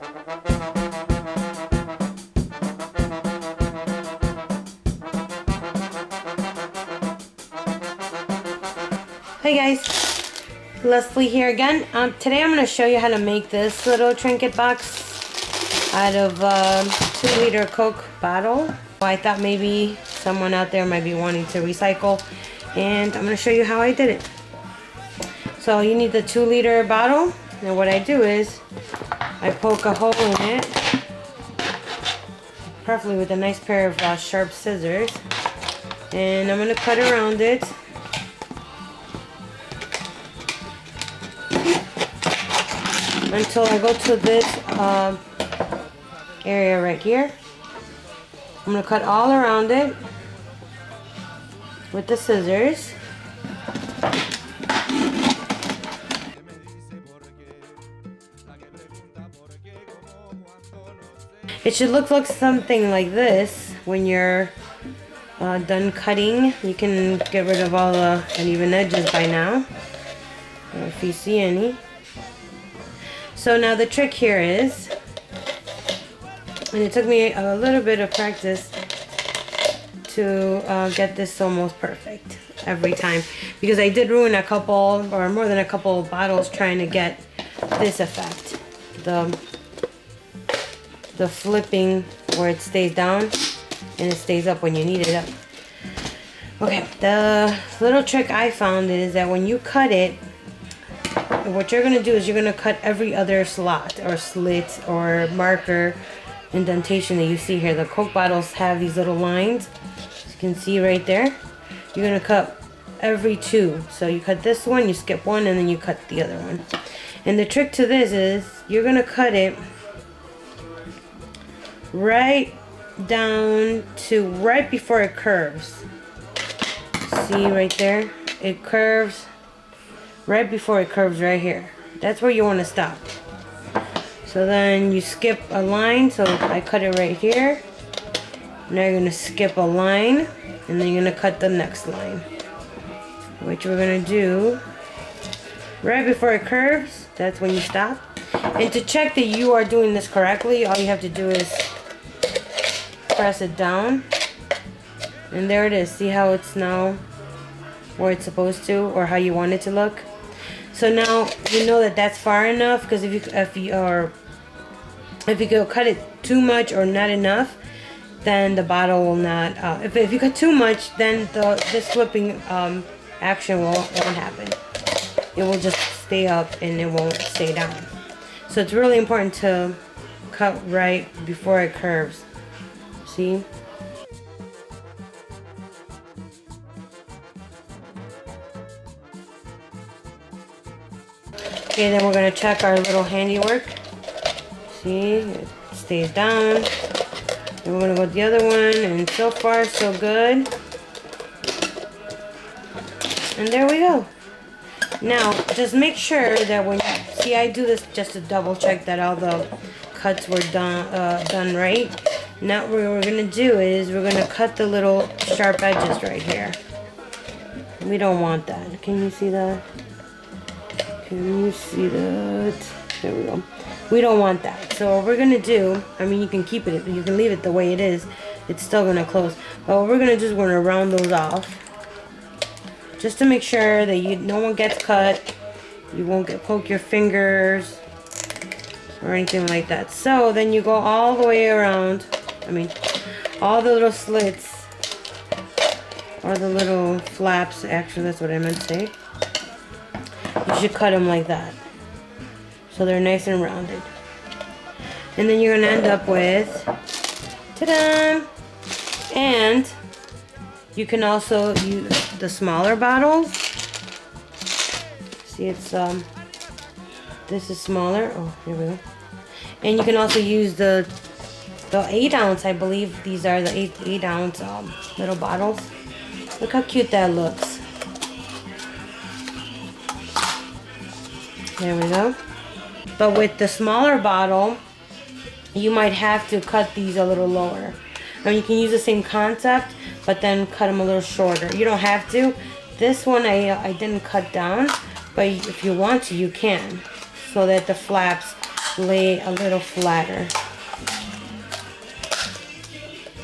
Hey guys, Leslie here again. Today I'm going to show you how to make this little trinket box out of a 2-liter Coke bottle. I thought maybe someone out there might be wanting to recycle, and I'm going to show you how I did it. So you need the 2-liter bottle, and what I do is I poke a hole in it, preferably with a nice pair of sharp scissors, and I'm going to cut around it. Until I go to this area right here. I'm going to cut all around it with the scissors. It should look like something like this when you're done cutting. You can get rid of all the uneven edges by now, if you see any. So now the trick here is, and it took me a little bit of practice to get this almost perfect every time, because I did ruin a couple, or more than a couple of bottles trying to get this effect. The flipping where it stays down and it stays up when you need it up. Okay, the little trick I found is that when you cut it, what you're going to do is you're going to cut every other slot or slit or marker indentation that you see here. The Coke bottles have these little lines, as you can see right there. You're going to cut every 2. So you cut this one, you skip one, and then you cut the other one. And the trick to this is you're going to cut it right down to right before it curves. See right there? It curves right before it curves right here. That's where you want to stop. So then you skip a line. So I cut it right here. Now you're going to skip a line, and then you're going to cut the next line, which we're going to do right before it curves. That's when you stop. And to check that you are doing this correctly, all you have to do is press it down, and there it is. See how it's now where it's supposed to, or how you want it to look. So now you know that that's far enough, because if you go cut it too much or not enough, then the bottle will not. If you cut too much, then this flipping action won't happen. It will just stay up and it won't stay down. So it's really important to cut right before it curves. See? Okay, then we're going to check our little handiwork. See, it stays down. Then we're going to go to the other one, and so far so good. And there we go. Now, just make sure that when you see, I do this just to double check that all the cuts were done right. Now what we're going to do is we're going to cut the little sharp edges right here. We don't want that. Can you see that? Can you see that? There we go. We don't want that. So what we're going to do, I mean, you can keep it, you can leave it the way it is. It's still going to close. But what we're going to do is we're going to round those off, just to make sure that no one gets cut. You won't poke your fingers or anything like that. So then you go all the way around. I mean, all the little slits, or the little flaps, actually that's what I meant to say. You should cut them like that, so they're nice and rounded. And then you're going to end up with, ta-da! And you can also use the smaller bottles. See, it's this is smaller. Oh, here we go. And you can also use the 8-ounce, I believe these are the 8-ounce little bottles. Look how cute that looks. There we go. But with the smaller bottle, you might have to cut these a little lower. I mean, you can use the same concept, but then cut them a little shorter. You don't have to. This one I didn't cut down, but if you want to, you can, so that the flaps lay a little flatter.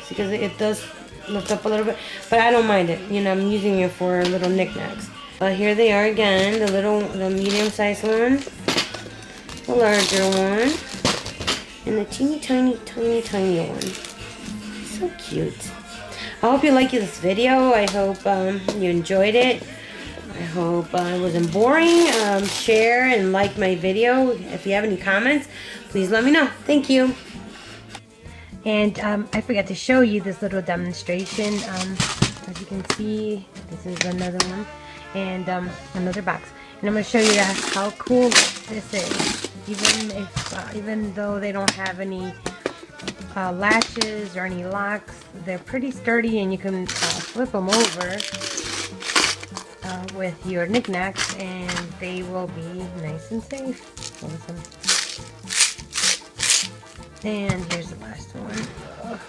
Because it does lift up a little bit, but I don't mind it. You know, I'm using it for little knickknacks. Here they are again, the medium-sized one, the larger one, and the teeny tiny one. So cute. I hope you liked this video. I hope you enjoyed it. I hope it wasn't boring. Share and like my video. If you have any comments, please let me know. Thank you. And I forgot to show you this little demonstration. As you can see, this is another one, and another box. And I'm going to show you how cool this is. Even though they don't have any latches or any locks, they're pretty sturdy, and you can flip them over with your knickknacks, and they will be nice and safe. Awesome. And here's the last one.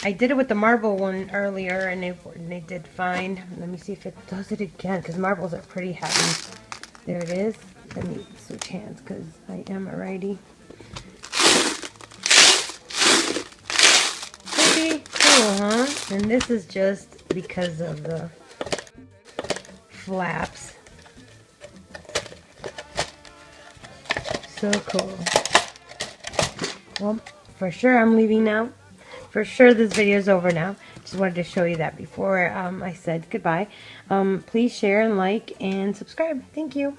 I did it with the marble one earlier, and they did fine. Let me see if it does it again, because marbles are pretty heavy. There it is. Let me switch hands, because I am a righty. Pretty cool, huh? And this is just because of the flaps. So cool. Well, for sure I'm leaving now. For sure this video is over now. Just wanted to show you that before I said goodbye. Please share and like and subscribe. Thank you.